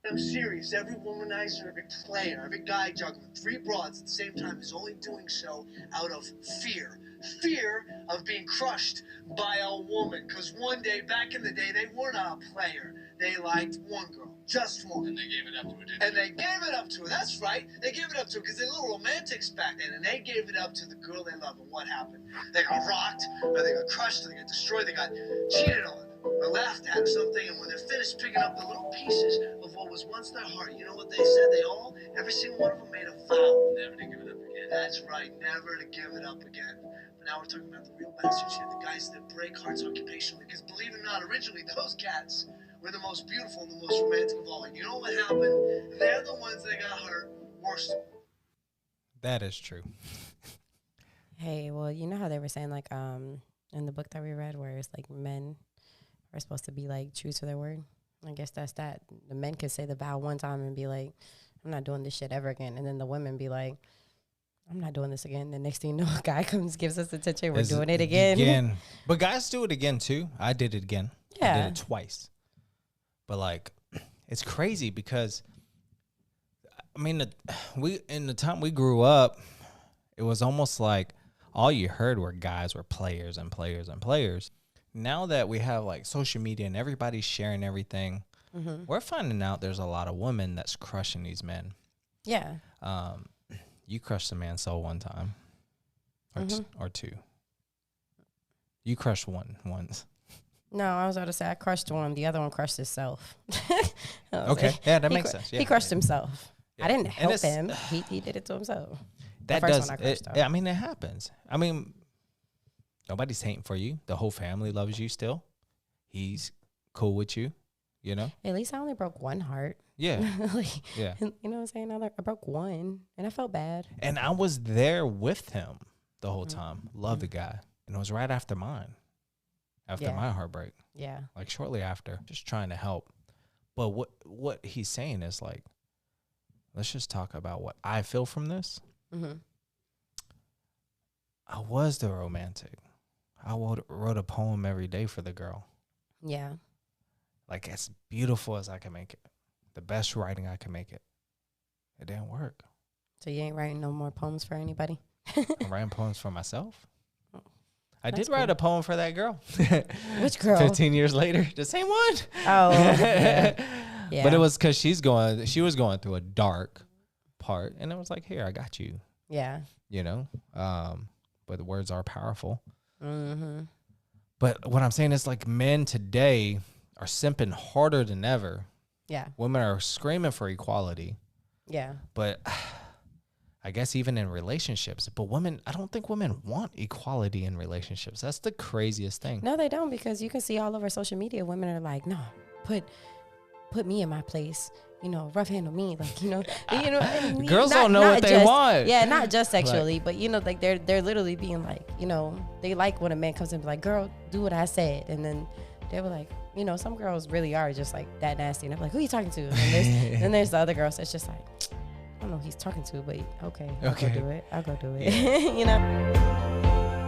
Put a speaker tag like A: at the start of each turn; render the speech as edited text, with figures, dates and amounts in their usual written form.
A: I'm serious. Every womanizer, every player, every guy juggling 3 broads at the same time is only doing so out of fear. Fear of being crushed by a woman. Because one day, back in the day, they were not a player. They liked one girl. Just one.
B: And they gave it up to her, didn't
A: And they gave it up to her. That's right. They gave it up to her because they're little romantics back then. And they gave it up to the girl they love. And what happened? They got rocked, or they got crushed, or they got destroyed, they got cheated on, or laughed at, or something. And when they're finished picking up the little pieces of what was once their heart, you know what they said? They all, every single one of them made a vow.
B: Never to give it up again.
A: That's right. Never to give it up again. But now we're talking about the real bastards here, the guys that break hearts occupationally. Because believe it or not, originally those cats were the most beautiful and the most romantic of all. And you know what happened? They're the ones that got hurt worst of all.
C: That is true.
D: Hey, well, you know how they were saying, like, in the book that we read, where it's like men are supposed to be like true to their word. I guess that's that. The men could say the vow one time and be like, I'm not doing this shit ever again. And then the women be like, I'm not doing this again. The next thing you know, a guy comes, gives us attention. We're doing it again.
C: But guys do it again, too. I did it again.
D: Yeah.
C: I did it twice. But, like, it's crazy because, I mean, in the time we grew up, it was almost like all you heard were guys were players and players and players. Now that we have, like, social media and everybody's sharing everything, we're finding out there's a lot of women that's crushing these men.
D: Yeah.
C: You crushed a man's soul one time, or two. You crushed one once.
D: No, I was about to say I crushed one. The other one crushed himself.
C: Okay, yeah, that makes sense. Yeah.
D: He crushed himself.
C: Yeah.
D: I didn't help him. He did it to himself.
C: That
D: the first
C: does.
D: one I crushed,
C: I mean, it happens. I mean, nobody's hating for you. The whole family loves you still. He's cool with you. You know.
D: At least I only broke one heart.
C: Yeah.
D: Yeah. You know what I'm saying? I broke one, and I felt bad.
C: And I was there with him the whole time. Love the guy. And it was right after mine. After my heartbreak.
D: Yeah.
C: Like shortly after. Just trying to help. But what he's saying is like, let's just talk about what I feel from this. I was the romantic. I wrote a poem every day for the girl.
D: Yeah.
C: Like as beautiful as I can make it. The best writing I can make it. It didn't work.
D: So you ain't writing no more poems for anybody?
C: I'm writing poems for myself. I
D: That's
C: did write a poem for that girl.
D: Which girl?
C: 15 years later, the same one.
D: Oh, yeah.
C: But it was because she was going through a dark part, and it was like, here, I got you.
D: Yeah.
C: You know, but the words are powerful. But what I'm saying is, like, men today are simping harder than ever.
D: Yeah.
C: Women are screaming for equality.
D: Yeah.
C: But I guess even in relationships. But women, I don't think women want equality in relationships. That's the craziest thing.
D: No, they don't, because you can see all over social media, women are like, no, put me in my place. You know, rough handle me, like, you know,
C: girls don't know what they want.
D: Yeah, not just sexually, but you know, like they're literally being like, you know, they like when a man comes in and be like, girl, do what I said, and then they were like, you know, some girls really are just like that nasty, and they're like, who are you talking to? And then there's the other girls that's just like, I don't know who he's talking to, but okay, I'll go do it.
C: Yeah.
D: You know.